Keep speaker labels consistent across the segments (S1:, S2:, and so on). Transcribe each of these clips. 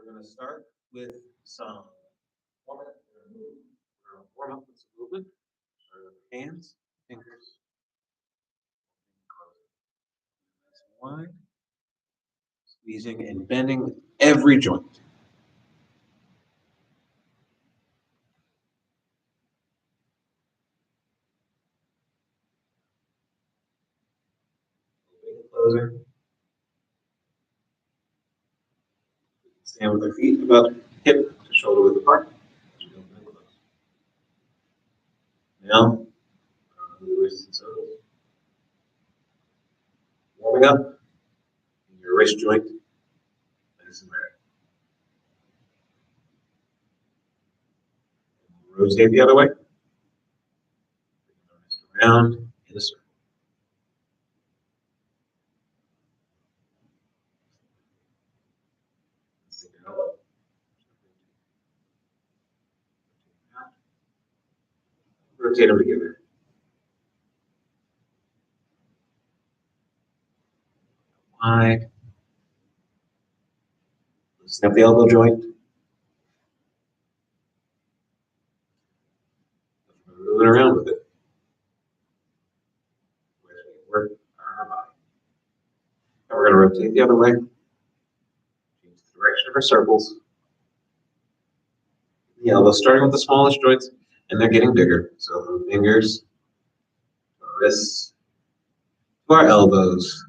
S1: We're going to start with some warm up. We're going to warm up with some movement. Hands, fingers, nice and wide, squeezing and bending every joint. Closing. Stand with our feet about hip to shoulder width apart. Now, warming up your wrist joint. Nice and wide. Rotate the other way. Around in a circle. Rotate them together. Wide. Loosen up the elbow joint. Moving around with it. Work our body. Now we're going to rotate the other way. Change the direction of our circles. The elbows starting with the smallest joints, and they're getting bigger. So from fingers to our wrists to our elbows.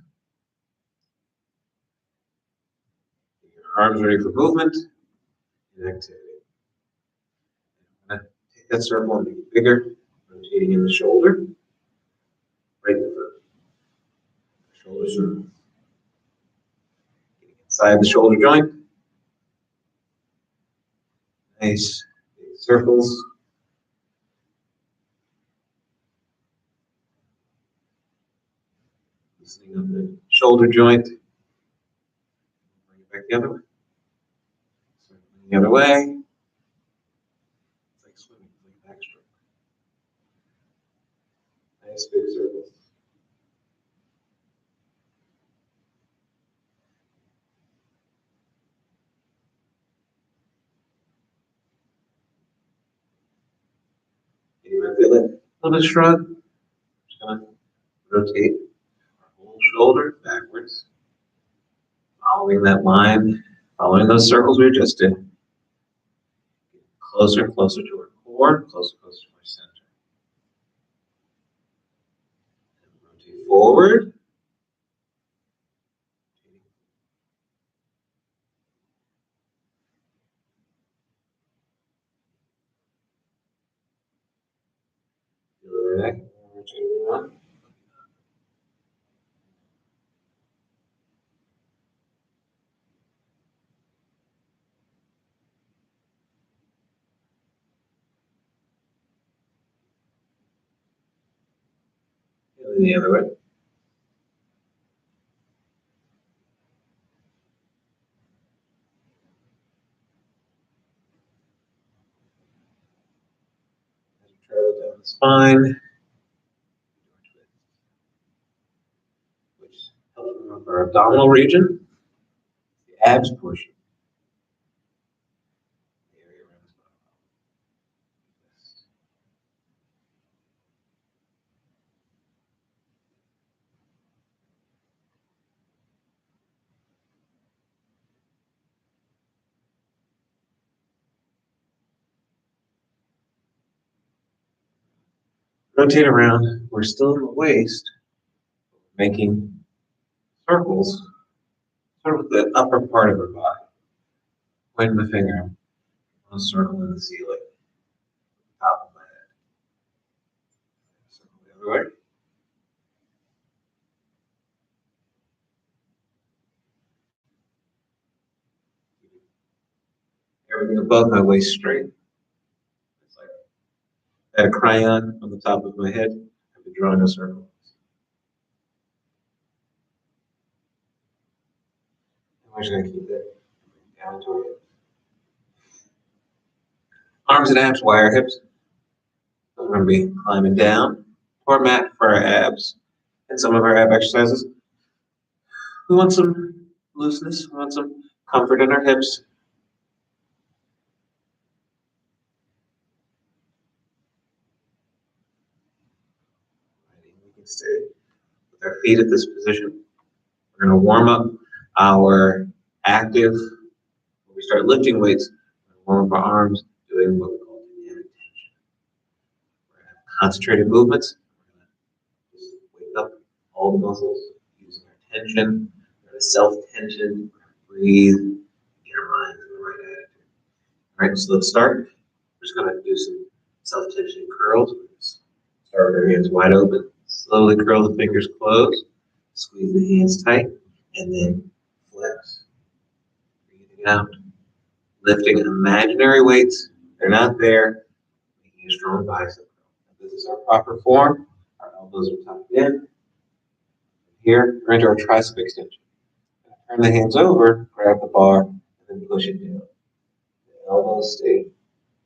S1: Your arms ready for movement and activity. I'm going to take that circle and make it bigger, rotating in the shoulder, right in the front. Shoulder circle. Getting inside the shoulder joint. Nice big circles. Loosening up the shoulder joint. Bring it back the other way. Circling the other way. It's like swimming, like backstroke. Nice big circles. You might feel it. A little bit shrug. Just gonna rotate our whole shoulder backwards. Following that line, following those circles we just did. Closer and closer to our core, closer and closer to our center. And rotate forward. Feel the neck. Rotate around. And the other way. Travel down the spine, which helps remove our abdominal region, the abs portion. The area around the spine. Rotate around. We're still in the waist, making circles sort of the upper part of our body. Pointing the finger on a circle in the ceiling, top of my head. Circle the other way. Everything above my waist straight. It's like I had a crayon on the top of my head. I've been drawing a circle. We're just going to keep it down to it. Arms and abs, wire hips. So we're going to be climbing down to our mat for our abs and some of our ab exercises. We want some looseness. We want some comfort in our hips. feet at this position. We're going to warm up our active. When we start lifting weights, we're going to warm up our arms, doing what we call dynamic tension. We're going to have concentrated movements. We're going to just wake up all the muscles using our tension. We're going to self-tension. We're going to breathe, get our mind in the right attitude. All right, so let's start. We're just going to do some self-tension curls. Start with our hands wide open. Slowly curl the fingers close. Squeeze the hands tight. And then flex. Breathing out. Lifting imaginary weights. They're not there. Making a strong bicep curl. This is our proper form. Our elbows are tucked in. Here, we're into our tricep extension. Turn the hands over, grab the bar, and then push it down. The elbows stay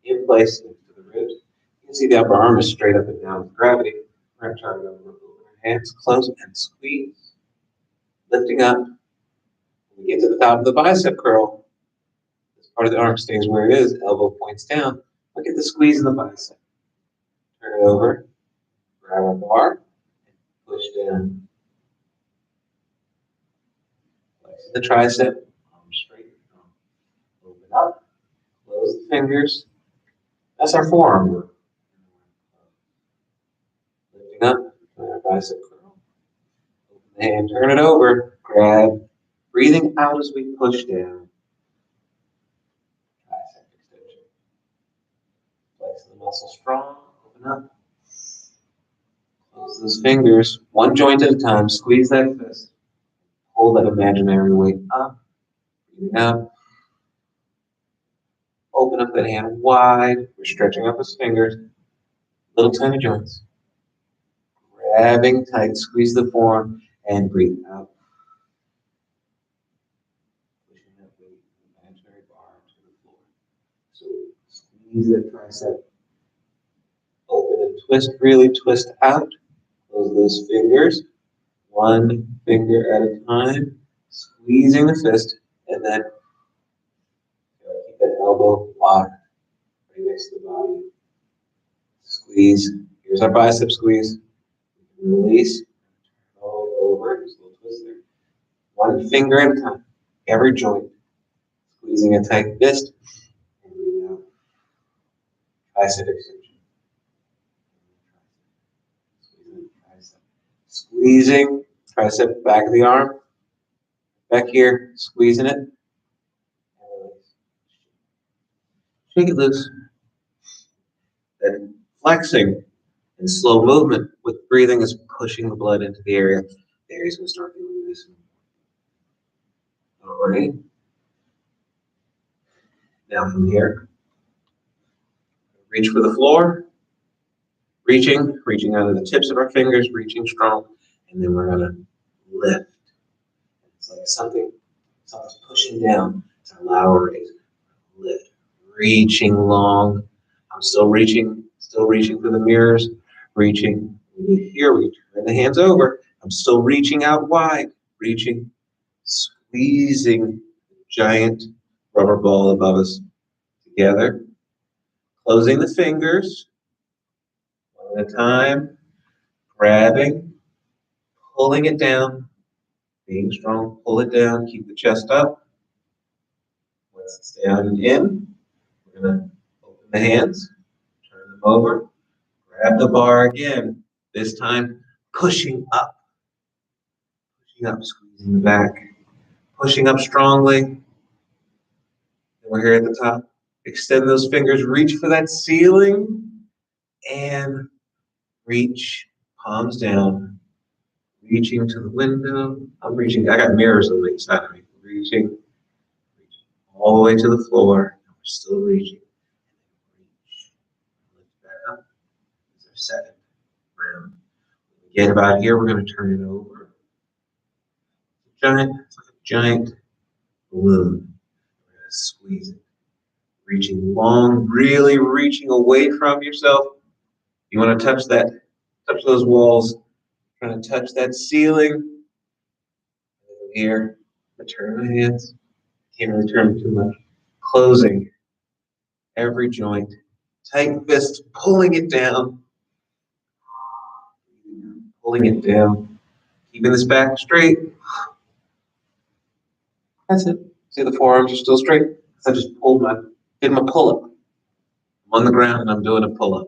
S1: in place next to the ribs. You can see the upper arm is straight up and down with gravity. We're going to turn it over, open our hands, close, and squeeze. Lifting up. When we get to the top of the bicep curl, this part of the arm stays where it is, elbow points down. Look at the squeeze in the bicep. Turn it over, grab our bar, and push down. Flex the tricep, arm straight. Open up, close the fingers. That's our forearm work. Lifting up, turn our bicep curl. Open the hand, turn it over, grab. Breathing out as we push down. Tricep extension. Flex the muscle strong, open up. Close those fingers, one joint at a time, squeeze that fist. Hold that imaginary weight up. Breathing out. Open up that hand wide. We're stretching up his fingers. Little tiny joints. Grabbing tight, squeeze the forearm, and breathe out. Pushing that weight, imaginary bar to the floor. So squeeze the tricep. Open and twist, really twist out. Close those fingers. One finger at a time. Squeezing the fist, and then keep that elbow locked right next to the body. Squeeze. Here's our bicep squeeze. Release. All the way over. Just a little twist there. One finger at a time. Every joint. Squeezing a tight fist. And breathe out. Tricep extension. Squeezing. Tricep back of the arm. Back here. Squeezing it. Shake it loose. Then flexing and slow movement with breathing is pushing the blood into the area. The area's going to start feeling loose. All right. Now from here, reach for the floor. Reaching out of the tips of our fingers, reaching strong, and then we're going to lift. It's like something's pushing down to allow a raise. Lift. Reaching long. I'm still reaching for the mirrors. Reaching. Here we turn the hands over. I'm still reaching out wide. Reaching. Squeezing the giant rubber ball above us together. Closing the fingers. One at a time. Grabbing. Pulling it down. Being strong. Pull it down. Keep the chest up. Once it's down and in, we're going to open the hands. Turn them over. Grab the bar again. This time, pushing up. Pushing up, squeezing the back. Pushing up strongly. And we're here at the top. Extend those fingers. Reach for that ceiling. And reach. Palms down. Reaching to the window. I'm reaching. I got mirrors on the side of me. Reaching. All the way to the floor. And we're still reaching. Reach. Lift back up. This is our second round. When we get about here, we're going to turn it over. It's like a giant balloon. We're going to squeeze it. Reaching long, really reaching away from yourself. You want to touch those walls. Trying to touch that ceiling. And here, I turn my hands. Can't really turn them too much. Closing every joint. Tight fist, pulling it down. Pulling it down. Keeping this back straight. That's it. See, the forearms are still straight. I just did my pull-up. I'm on the ground and I'm doing a pull-up.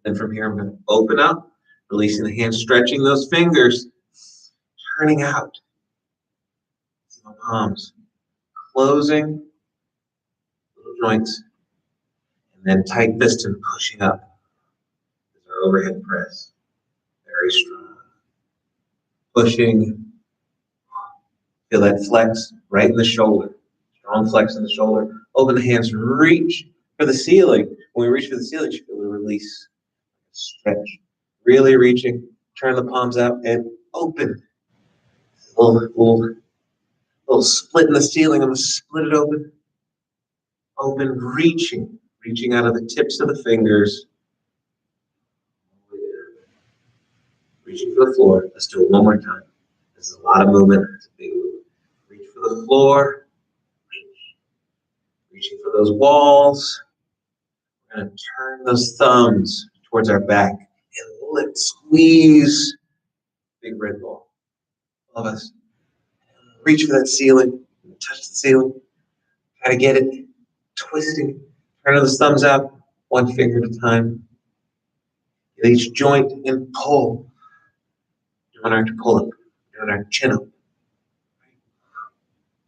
S1: Then from here, I'm going to open up, releasing the hands, stretching those fingers, turning out. See my palms. Closing little joints. And then tight fist and pushing up. This is our overhead press. Very strong. Pushing. Feel that flex right in the shoulder. Strong flex in the shoulder. Open the hands, reach for the ceiling. When we reach for the ceiling, we release. Stretch. Really reaching. Turn the palms out and open. Little split in the ceiling. I'm going to split it open. Open, reaching. Reaching out of the tips of the fingers. Reaching for the floor. Let's do it one more time. This is a lot of movement. It's a big movement. Reach for the floor. Reaching for those walls. We're going to turn those thumbs towards our back and let's squeeze. Big red ball. All of us. Reach for that ceiling. Touch the ceiling. Try to get it. Twisting. Turn those thumbs out. One finger at a time. Get each joint and pull. Doing our pull up. Doing our chin up.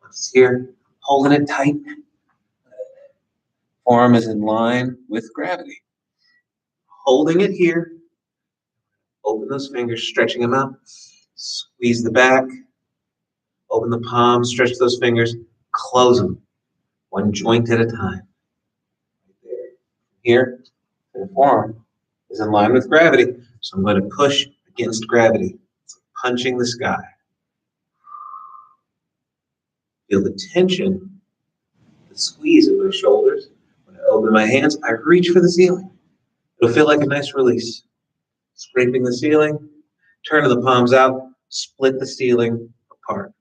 S1: Once here. Holding it tight. Forearm is in line with gravity. Holding it here. Open those fingers, stretching them out. Squeeze the back. Open the palms, stretch those fingers. Close them. One joint at a time. Right there. Here, the forearm is in line with gravity. So I'm going to push against gravity. It's like punching the sky. Feel the tension, the squeeze of my shoulders. When I open my hands, I reach for the ceiling. It'll feel like a nice release. Scraping the ceiling, turn the palms out, split the ceiling apart.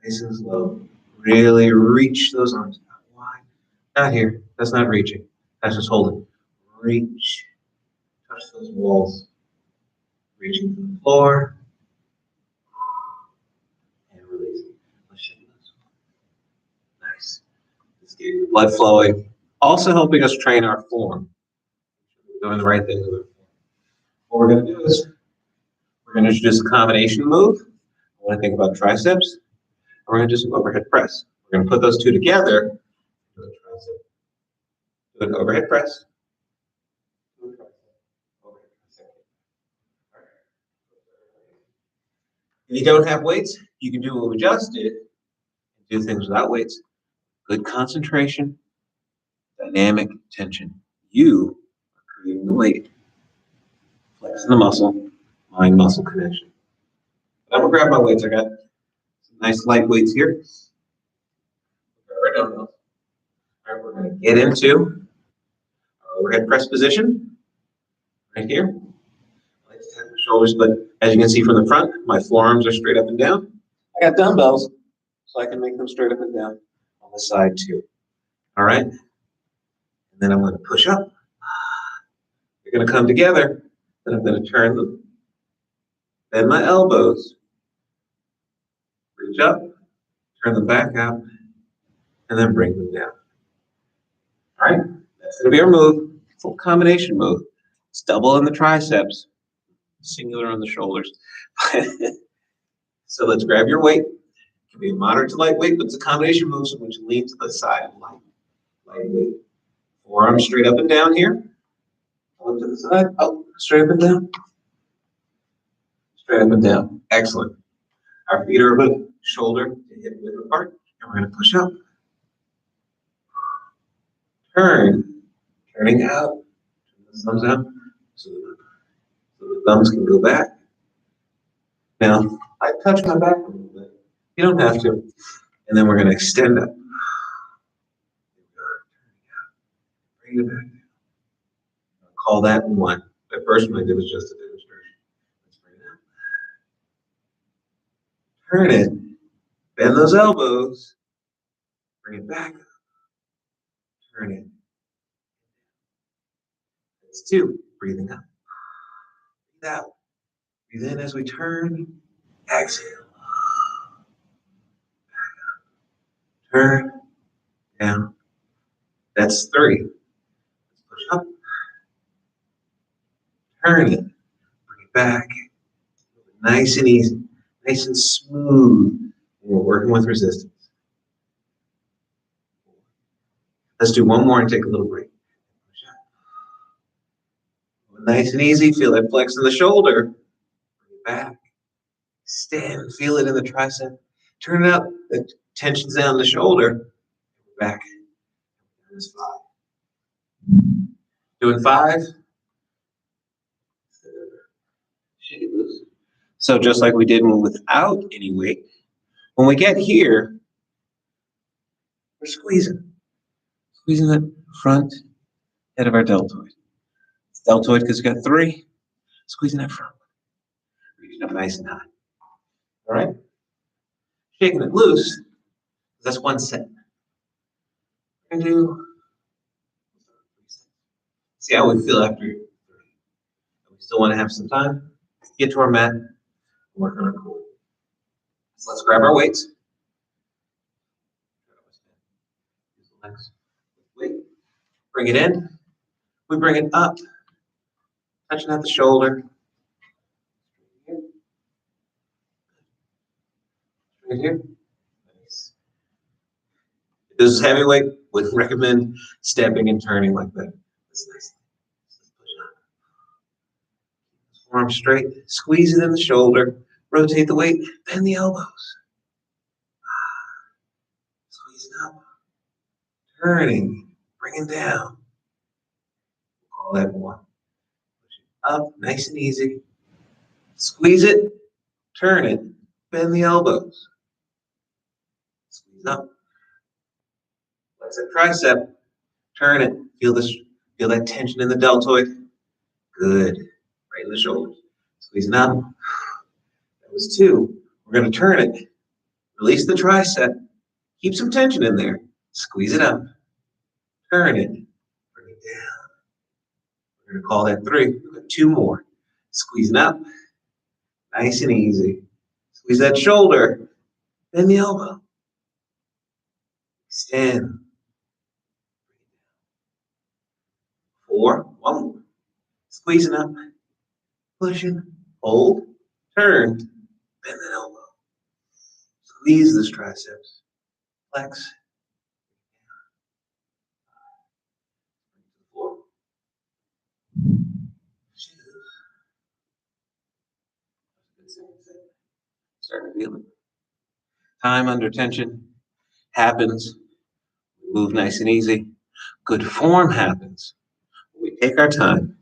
S1: Nice and slow. Really reach those arms out wide. Not here. That's not reaching. That's just holding. Reach. Touch those walls. Reaching to the floor. And releasing. Nice. Let's get your blood flowing. Also helping us train our form. Doing the right thing with our form. What we're going to do is we're going to introduce a combination move. I want to think about triceps. And we're going to do some overhead press. We're going to put those two together. Do an overhead press. If you don't have weights, you can do what we just did. Do things without weights. Good concentration, dynamic tension. You are creating the weight. Flexing the muscle, mind-muscle connection. But I'm going to grab my weights. I got some nice light weights here. All right, we're going to get into our overhead press position. Right here. I like to tap my shoulders, but as you can see from the front, my forearms are straight up and down. I got dumbbells, so I can make them straight up and down on the side too. All right? And then I'm going to push up. They're going to come together. Then I'm going to turn them. Bend my elbows. Reach up. Turn them back out. And then bring them down. All right? That's going to be our move. Full combination move. It's double in the triceps. Singular on the shoulders. So let's grab your weight. It can be a moderate to light weight, but it's a combination move, so which lean to the side of light weight. Forearms straight up and down here. Look to the side. Oh, straight up and down. Straight up and down. Excellent. Our feet are about shoulder to hip width apart, and we're going to push up. Turn. Turning out. Turn the thumbs out so the thumbs can go back. Now, I touch my back a little bit. You don't have to. And then we're going to extend up. Bring it back down. I'll call that one. At first, when I did was just a demonstration. Let's bring it out. Turn it. Bend those elbows. Bring it back up. Turn it. That's two. Breathing up. Breathe out. Breathe in as we turn. Exhale. Turn. Down. That's 3. Let's push up. Turn it. Bring it back. Nice and easy. Nice and smooth. And we're working with resistance. Let's do one more and take a little break. Nice and easy. Feel that flex in the shoulder. Bring it back. Stand. Feel it in the tricep. Turn it up. The tension's down the shoulder. Back. That's 5. Doing 5. Shake it loose. So just like we did without any weight, when we get here, we're squeezing. Squeezing the front head of our deltoid. It's deltoid because we got 3. Squeezing that front. Reaching up nice and high. All right? Shaking it loose. That's 1 set. We're going to do. See how we feel after 3. We still want to have some time. Get to our mat. Work on our core. So let's grab our weights. Weight. Bring it in. We bring it up. Touching at the shoulder. Right here. Nice. If this is heavyweight, would recommend stepping and turning like that. That's nice. Let's push up. Arm straight. Squeeze it in the shoulder. Rotate the weight. Bend the elbows. Squeeze it up. Turning. Bring it down. Call that 1. Push it up. Nice and easy. Squeeze it. Turn it. Bend the elbows. Squeeze up. Flex that tricep. Turn it. Feel this. Feel that tension in the deltoid. Good. Right in the shoulders. Squeezing up. That was 2. We're going to turn it. Release the tricep. Keep some tension in there. Squeeze it up. Turn it. Bring it down. We're going to call that 3. We've got 2 more. Squeezing up. Nice and easy. Squeeze that shoulder. Bend the elbow. Extend. 4. 1 more. Squeezing up. Pushing. Hold. Turn. Bend that elbow. Squeeze this triceps. Flex. Floor. Starting to feel it. Time under tension happens. We move nice and easy. Good form happens. We take our time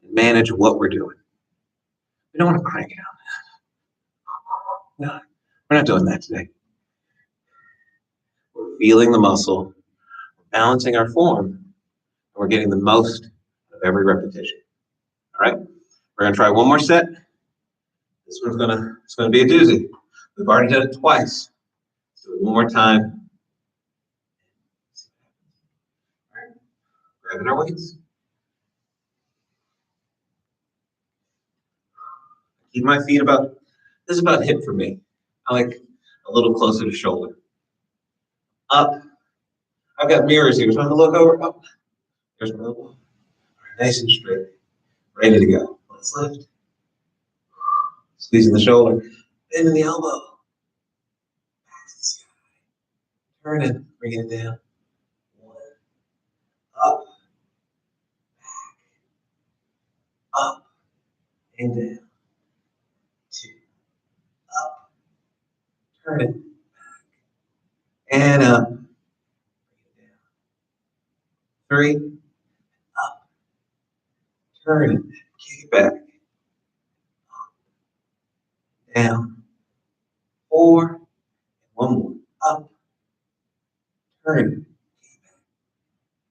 S1: and manage what we're doing. We don't want to crank it out. No, we're not doing that today. We're feeling the muscle, balancing our form, and we're getting the most of every repetition. All right, we're gonna try one more set. This one's gonna be a doozy. We've already done it twice. Let's do it one more time. All right, grabbing our weights. Keep my feet this is about hip for me. I like a little closer to shoulder. Up. I've got mirrors here, so I'm gonna look over. Up. There's my elbow. All right, nice and straight. Ready to go. Let's lift. Squeezing the shoulder. Bending the elbow. Back to the sky. Turn it. Bring it down. 1. Up. Back. Up. And down. 2. Up. Turn it. Back. And up. 3. Up. Turn it. Kick it back. Up. Down. 4. And 1 more. Up. Turn it. Kick it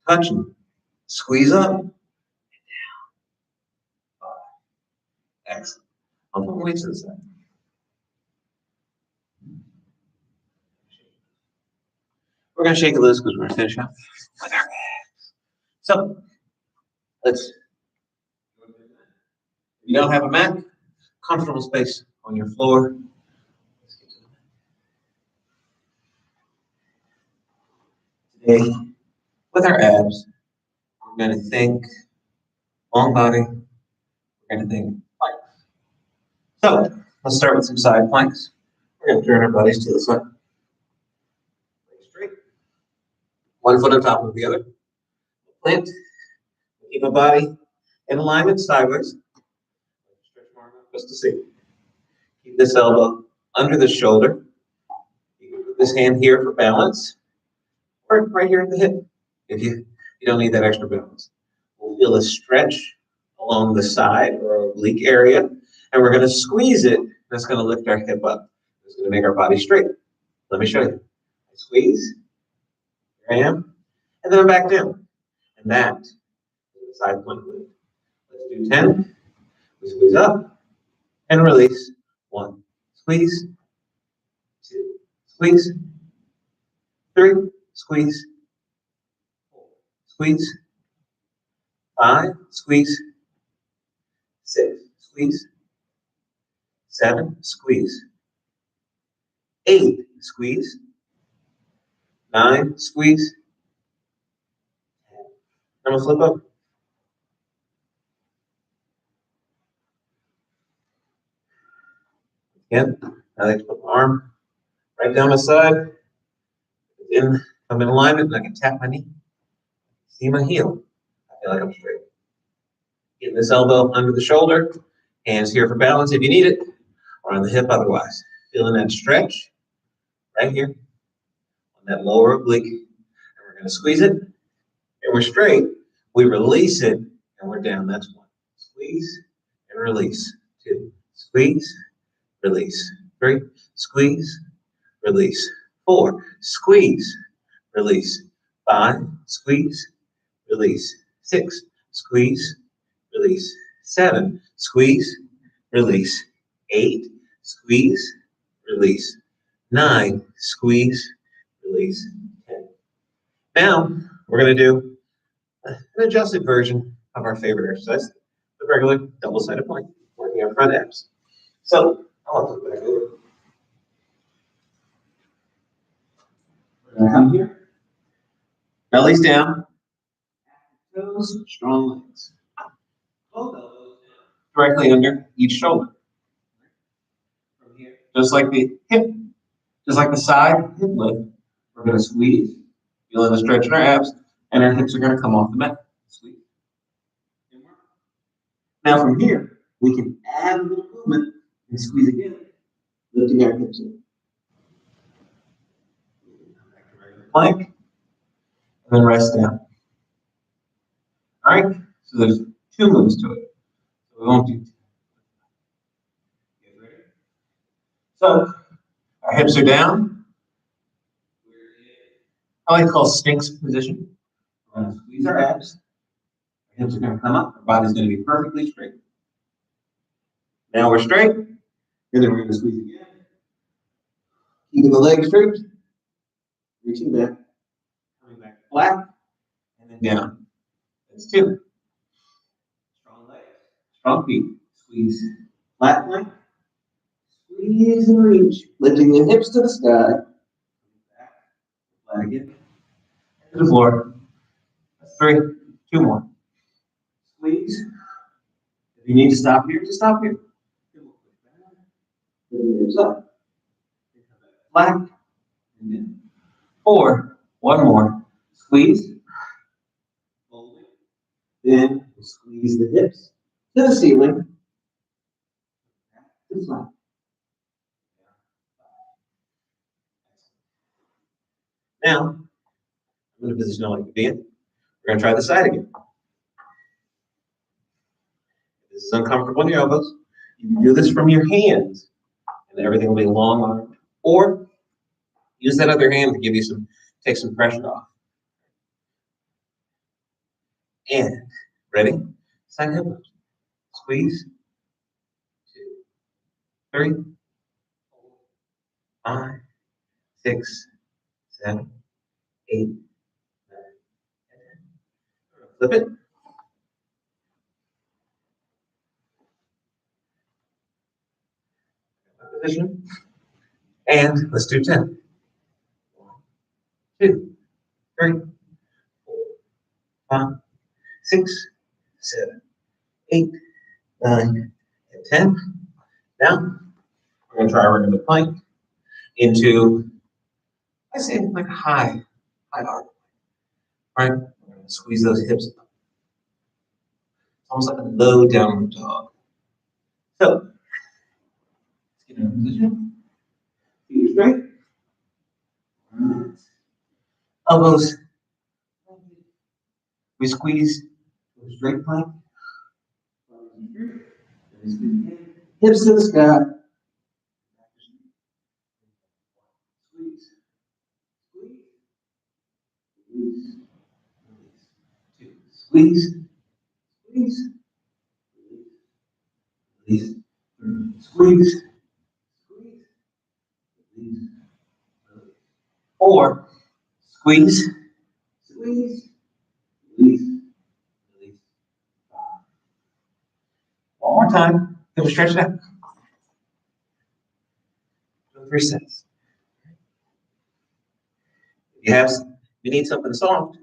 S1: back. Touching. Squeeze up. And down. 5. Excellent. I'll put weights to the side. We're going to shake it loose because we're going to finish up with our hands. So, if you don't have a mat, comfortable space on your floor. Let's get to the today, with our abs, we're going to think long body. We're going to think planks. So let's start with some side planks. We're going to turn our bodies to the side. Legs straight. One foot on top of the other. Plant. Keep the body in alignment sideways. Stretch more just to see. Keep this elbow under the shoulder. You can put this hand here for balance, or right here at the hip if you don't need that extra balance. We'll feel a stretch along the side or oblique area, and we're going to squeeze it. That's going to lift our hip up. It's going to make our body straight. Let me show you. I squeeze. Here I am. And then I'm back down. And that is the side plank lift. Let's do 10. We squeeze up and release. 1. Squeeze. 2. Squeeze. 3. Squeeze. 4. Squeeze. 5. Squeeze. 6. Squeeze. 7. Squeeze. 8. Squeeze. 9. Squeeze. 10. I'm going to flip up. Again, I like to put my arm right down my side. I'm in alignment and I can tap my knee. See my heel. I feel like I'm straight. Getting this elbow under the shoulder. Hands here for balance if you need it, or on the hip otherwise. Feeling that stretch right here on that lower oblique. And we're going to squeeze it, and we're straight. We release it, and we're down. That's 1. Squeeze and release. 2. Squeeze, release. 3. Squeeze, release. 4. Squeeze, release. 5. Squeeze, release. 6. Squeeze, release. 7. Squeeze, release. 8. Squeeze, release. 9. Squeeze, release. 10. Now, we're going to do an adjusted version of our favorite exercise, the regular double-sided plank, working our front abs. So, I'll flip back over. We're going to come here. Belly's down. Toes, strong legs. Both elbows down, directly under each shoulder. From here, just like the hip, just like the side hip lift, we're going to squeeze, feeling the stretch in our abs, and our hips are going to come off the mat. Squeeze. Now from here, we can add a little movement and squeeze again, lifting our hips in. Back to regular plank, and then rest down. All right, so there's 2 moves to it. So we won't do 2. Get ready. So our hips are down. We're in, I like to call Sphinx position. We're going to squeeze our abs. Our hips are going to come up. Our body's going to be perfectly straight. Now we're straight. And then we're going to squeeze again. Keeping the legs straight. Reaching back. Coming back flat. And then down. That's 2. Strong legs. Strong feet. Squeeze. Flat plank. Squeeze and reach. Lifting the hips to the sky. Back. Flat again. To the floor. That's 3. 2 more. Squeeze. If you need to stop here, just stop here. Hips up. Flat. And then 4. 1 more. Squeeze. Folding. Then we'll squeeze the hips to the ceiling. To flat. Now, I'm in a position I like to be in. We're going to try the side again. If this is uncomfortable in your elbows, you can do this from your hands, and everything will be long armed. Or use that other hand to give you take some pressure off. And ready? Side hip lift. Squeeze. 2, 3, 4, 5, 6, 7, 8, 9, 10. Flip it. position. And let's do 10. 1, 2, 3, 4, 5, 6, 7, 8, 9, and 10. Now, we're going to try working the plank into, I say, like a high arc. All right, we're going to squeeze those hips up. It's almost like a low downward dog. So, let's get in a position. Feet straight. Elbows. We squeeze to a straight plank. Hips to the sky. Squeeze. Squeeze. Release. 2. Squeeze. Squeeze. Release. 3. Squeeze. Squeeze. Release. 4. Squeeze. Squeeze. Release. Release. 5. One more time. Then we stretch it out. 3 sets. If you need something soft,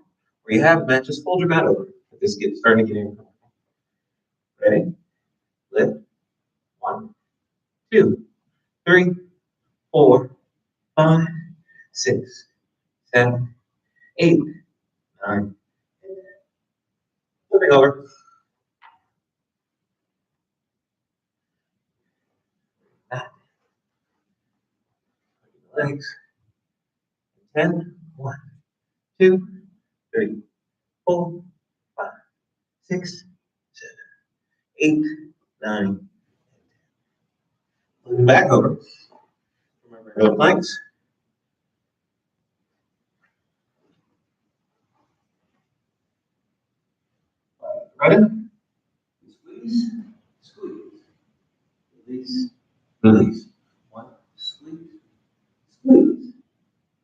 S1: or you have a mat, just fold your mat over. This gets starting to get in. Ready? Lift. 1, 2, 3, 4, 5, 6, 7, 8, 9. Flipping over. Back. Legs. 10. 1, 2, 3, 4, 5, 6, 7, 8, 9. Moving back over. Remember, no planks. Ready? Squeeze, squeeze, release, release. 1, squeeze, squeeze,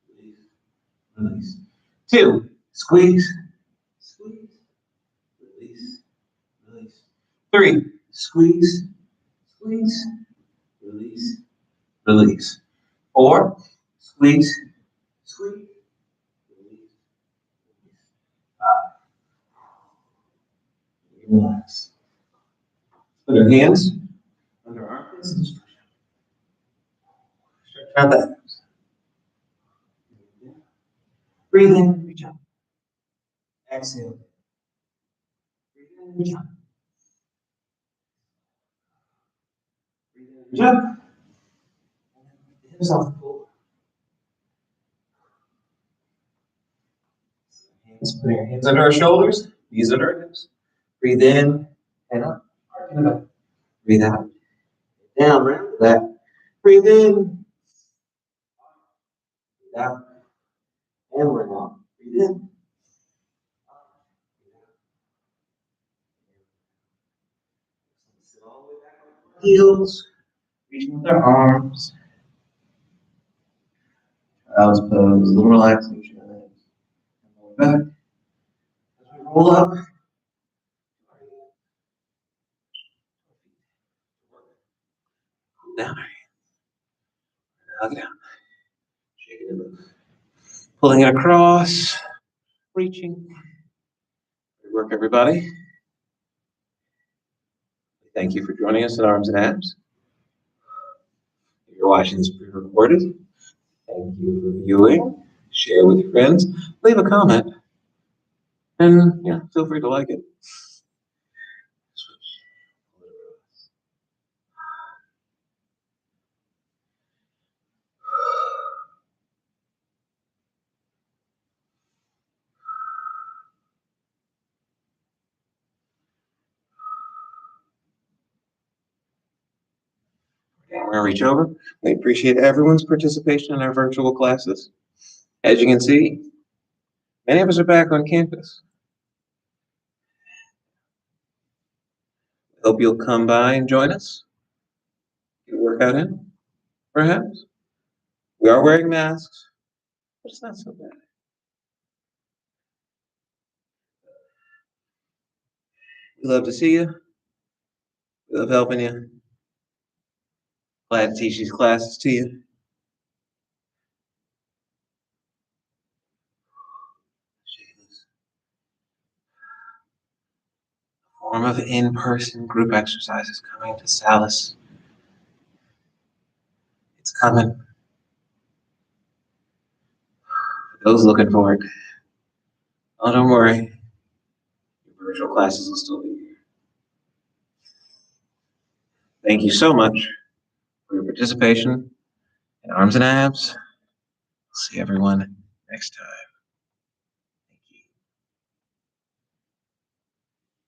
S1: release, release. 2, squeeze, squeeze, release, release. 3, squeeze, squeeze, release, release. 4, squeeze, squeeze, release, release. 5. Relax. Put our hands under our armpits and stretch out the abs. Breathe in, reach up. Exhale. Breathe in, reach up. Breathe in, reach up. Hips off the floor. Putting your hands under our shoulders, knees under our hips. Breathe in and up, arch in the back. Breathe out, down, round the back. Breathe in, breathe out, and we're out. Breathe in. Sit all the way back on our heels, reaching with our arms. Child's pose, a little relaxation. Back. As we roll up. Down. Hug it out. Shaking it loose. Pulling it across. Reaching. Good work, everybody. Thank you for joining us at Arms and Abs. If you're watching this pre-recorded, thank you for viewing. Share with your friends. Leave a comment. And feel free to like it. We're going to reach over. We appreciate everyone's participation in our virtual classes. As you can see, many of us are back on campus. Hope you'll come by and join us. Get a workout in, perhaps. We are wearing masks, but it's not so bad. We love to see you. We love helping you. Glad to teach these classes to you. Form of in-person group exercises coming to Salis. It's coming. For those looking for it. Oh, don't worry. Your virtual classes will still be here. Thank you so much for your participation in Arms and Abs. See everyone next time.